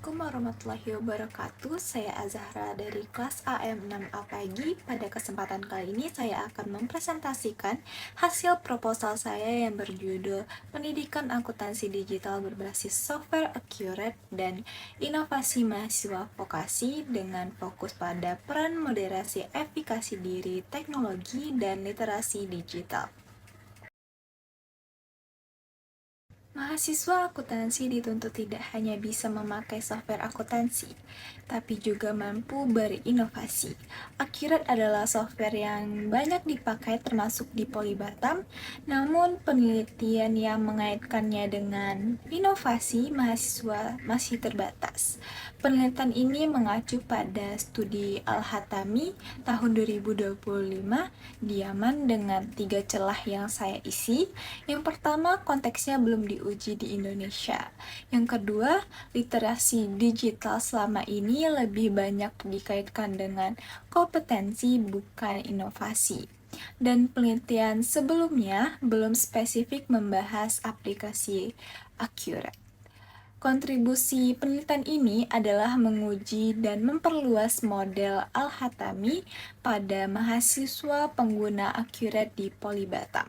Assalamualaikum warahmatullahi wabarakatuh. Saya Azahra dari kelas AM6A Pagi. Pada kesempatan kali ini saya akan mempresentasikan hasil proposal saya yang berjudul Pendidikan Akuntansi Digital Berbasis Software Accurate dan Inovasi Mahasiswa Vokasi dengan fokus pada peran moderasi efikasi diri, teknologi, dan literasi digital. Mahasiswa akuntansi dituntut tidak hanya bisa memakai software akuntansi, tapi juga mampu berinovasi. Accurate adalah software yang banyak dipakai termasuk di Polibatam, namun penelitian yang mengaitkannya dengan inovasi mahasiswa masih terbatas. Penelitian ini mengacu pada studi Al-Hatami tahun 2025 di Yaman dengan 3 celah yang saya isi. Yang pertama, konteksnya belum diuji di Indonesia. Yang kedua, literasi digital selama ini lebih banyak dikaitkan dengan kompetensi bukan inovasi. Dan penelitian sebelumnya belum spesifik membahas aplikasi Accurate. Kontribusi penelitian ini adalah menguji dan memperluas model Al-Hatami pada mahasiswa pengguna Accurate di Polibatam.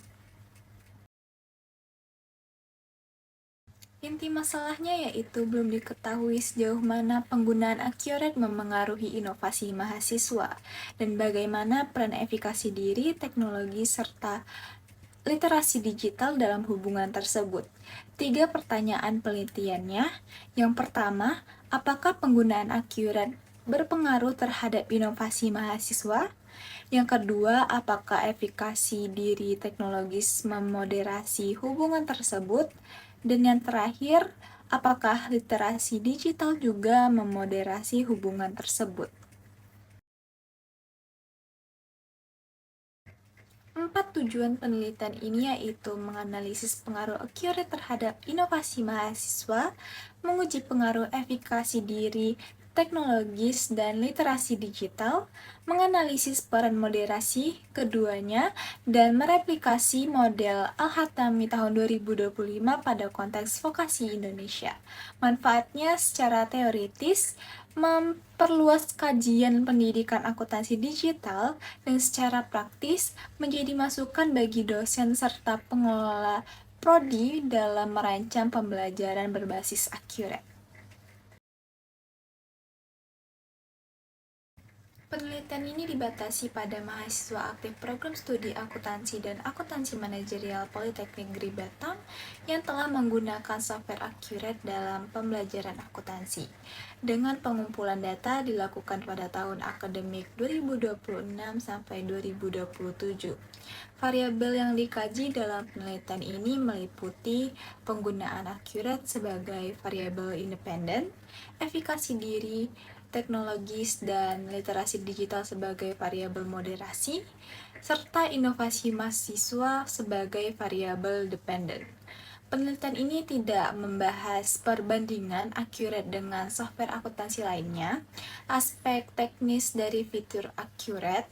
Inti masalahnya yaitu belum diketahui sejauh mana penggunaan Accurate memengaruhi inovasi mahasiswa dan bagaimana peran efikasi diri, teknologi, serta literasi digital dalam hubungan tersebut. 3 pertanyaan penelitiannya. Yang pertama, apakah penggunaan Accurate berpengaruh terhadap inovasi mahasiswa? Yang kedua, apakah efikasi diri teknologis memoderasi hubungan tersebut? Dan yang terakhir, apakah literasi digital juga memoderasi hubungan tersebut? 4 tujuan penelitian ini yaitu menganalisis pengaruh Accurate terhadap inovasi mahasiswa, menguji pengaruh efikasi diri, teknologis, dan literasi digital, menganalisis peran moderasi keduanya, dan mereplikasi model Al-Hatami tahun 2025 pada konteks vokasi Indonesia. Manfaatnya secara teoritis, memperluas kajian pendidikan akuntansi digital, dan secara praktis menjadi masukan bagi dosen serta pengelola prodi dalam merancang pembelajaran berbasis Accurate. Penelitian ini dibatasi pada mahasiswa aktif program studi akuntansi dan akuntansi manajerial Politeknik Negeri Batam yang telah menggunakan software Accurate dalam pembelajaran akuntansi. Dengan pengumpulan data dilakukan pada tahun akademik 2026 sampai 2027. Variabel yang dikaji dalam penelitian ini meliputi penggunaan Accurate sebagai variabel independen, efikasi diri, teknologis, dan literasi digital sebagai variabel moderasi, serta inovasi mahasiswa sebagai variabel dependen. Penelitian ini tidak membahas perbandingan Accurate dengan software akuntansi lainnya, aspek teknis dari fitur Accurate,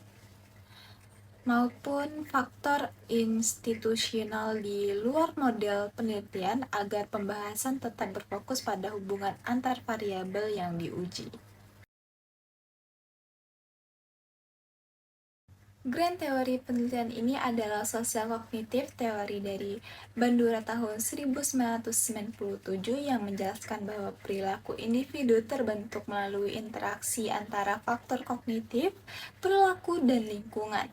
maupun faktor institusional di luar model penelitian agar pembahasan tetap berfokus pada hubungan antar variabel yang diuji. Grand teori penelitian ini adalah sosial kognitif, teori dari Bandura tahun 1997 yang menjelaskan bahwa perilaku individu terbentuk melalui interaksi antara faktor kognitif, perilaku, dan lingkungan.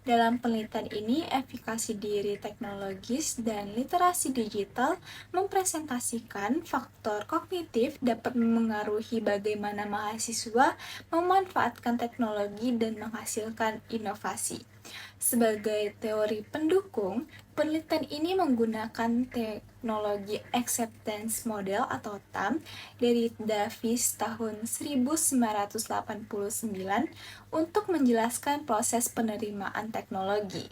Dalam penelitian ini, efikasi diri teknologis dan literasi digital mempresentasikan faktor kognitif dapat memengaruhi bagaimana mahasiswa memanfaatkan teknologi dan menghasilkan inovasi. Sebagai teori pendukung, penelitian ini menggunakan teknologi acceptance model atau TAM dari Davis tahun 1989 untuk menjelaskan proses penerimaan teknologi,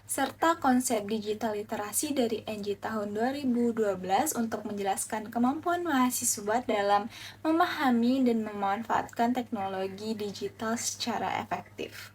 serta konsep digital literasi dari NG tahun 2012 untuk menjelaskan kemampuan mahasiswa dalam memahami dan memanfaatkan teknologi digital secara efektif.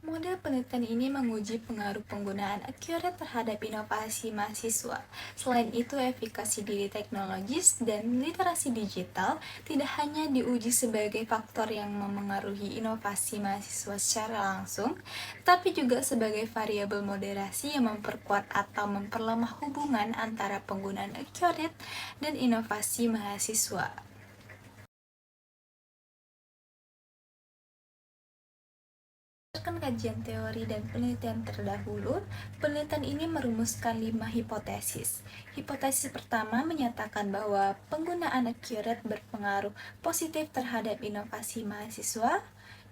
Model penelitian ini menguji pengaruh penggunaan Accurate terhadap inovasi mahasiswa. Selain itu, efikasi diri teknologis dan literasi digital tidak hanya diuji sebagai faktor yang memengaruhi inovasi mahasiswa secara langsung, tapi juga sebagai variabel moderasi yang memperkuat atau memperlemah hubungan antara penggunaan Accurate dan inovasi mahasiswa. Berdasarkan kajian teori dan penelitian terdahulu, penelitian ini merumuskan 5 hipotesis. Hipotesis pertama menyatakan bahwa penggunaan Accurate berpengaruh positif terhadap inovasi mahasiswa.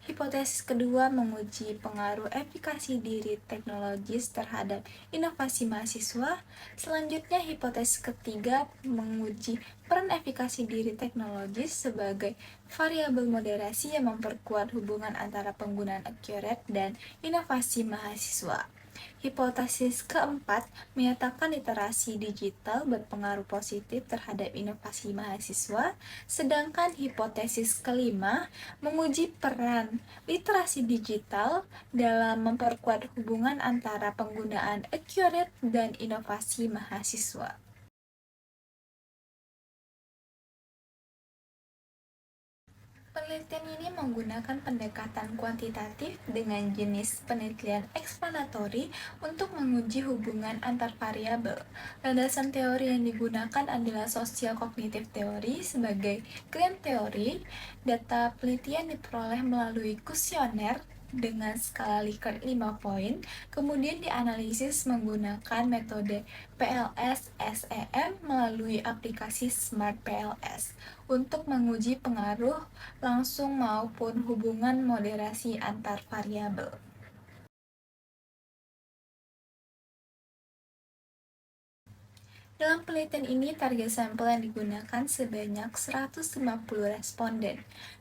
Hipotesis kedua menguji pengaruh efikasi diri teknologis terhadap inovasi mahasiswa. Selanjutnya, hipotesis ketiga menguji peran efikasi diri teknologis sebagai variabel moderasi yang memperkuat hubungan antara penggunaan Accurate dan inovasi mahasiswa. Hipotesis keempat menyatakan literasi digital berpengaruh positif terhadap inovasi mahasiswa, sedangkan hipotesis kelima menguji peran literasi digital dalam memperkuat hubungan antara penggunaan Accurate dan inovasi mahasiswa. Penelitian ini menggunakan pendekatan kuantitatif dengan jenis penelitian eksploratory untuk menguji hubungan antar variabel. Landasan teori yang digunakan adalah sosial kognitif teori sebagai klaim teori. Data penelitian diperoleh melalui kuesioner dengan skala Likert 5 poin, kemudian dianalisis menggunakan metode PLS SEM melalui aplikasi Smart PLS untuk menguji pengaruh langsung maupun hubungan moderasi antar variabel. Dalam penelitian ini, target sampel yang digunakan sebanyak 150 responden.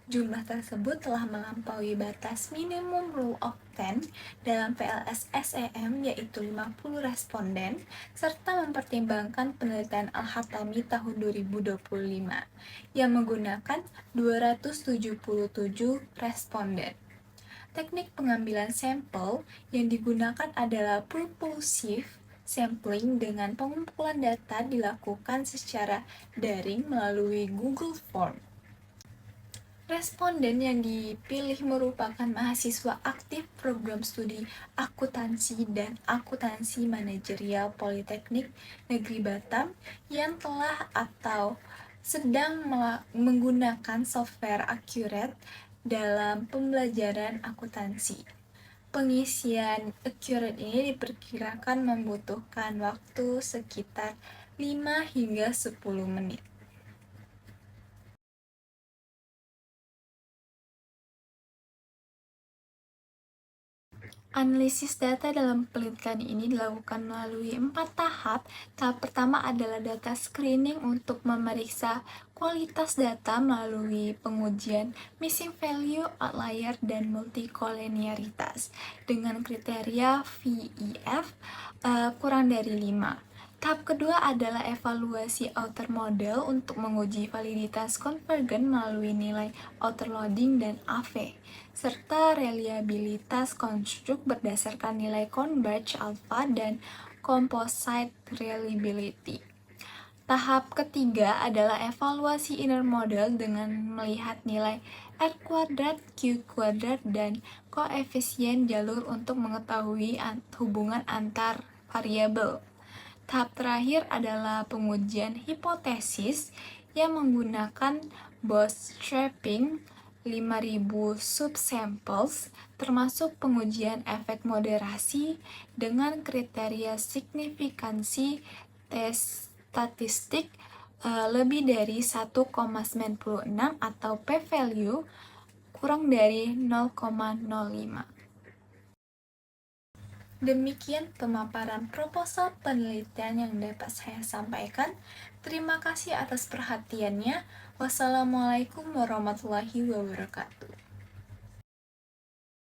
Jumlah tersebut telah melampaui batas minimum rule of 10 dalam PLS SEM, yaitu 50 responden, serta mempertimbangkan penelitian Al-Hatami tahun 2025 yang menggunakan 277 responden. Teknik pengambilan sampel yang digunakan adalah purposive sampling dengan pengumpulan data dilakukan secara daring melalui Google Form. Responden yang dipilih merupakan mahasiswa aktif program studi akuntansi dan akuntansi manajerial Politeknik Negeri Batam yang telah atau sedang menggunakan software Accurate dalam pembelajaran akuntansi. Pengisian Accurate ini diperkirakan membutuhkan waktu sekitar 5 hingga 10 menit. Analisis data dalam penelitian ini dilakukan melalui 4 tahap. Tahap pertama adalah data screening untuk memeriksa kualitas data melalui pengujian missing value, outlier, dan multikolenialitas dengan kriteria VEF kurang dari 5. Tahap kedua adalah evaluasi outer model untuk menguji validitas konvergen melalui nilai outer loading dan AV, serta reliabilitas konstruk berdasarkan nilai converge alpha dan composite reliability. Tahap ketiga adalah evaluasi inner model dengan melihat nilai R kuadrat, Q kuadrat, dan koefisien jalur untuk mengetahui hubungan antar variabel. Tahap terakhir adalah pengujian hipotesis yang menggunakan bootstrapping 5.000 subsamples, termasuk pengujian efek moderasi dengan kriteria signifikansi tes statistik lebih dari 1,96 atau p-value kurang dari 0,05. Demikian pemaparan proposal penelitian yang dapat saya sampaikan. Terima kasih atas perhatiannya. Wassalamualaikum warahmatullahi wabarakatuh.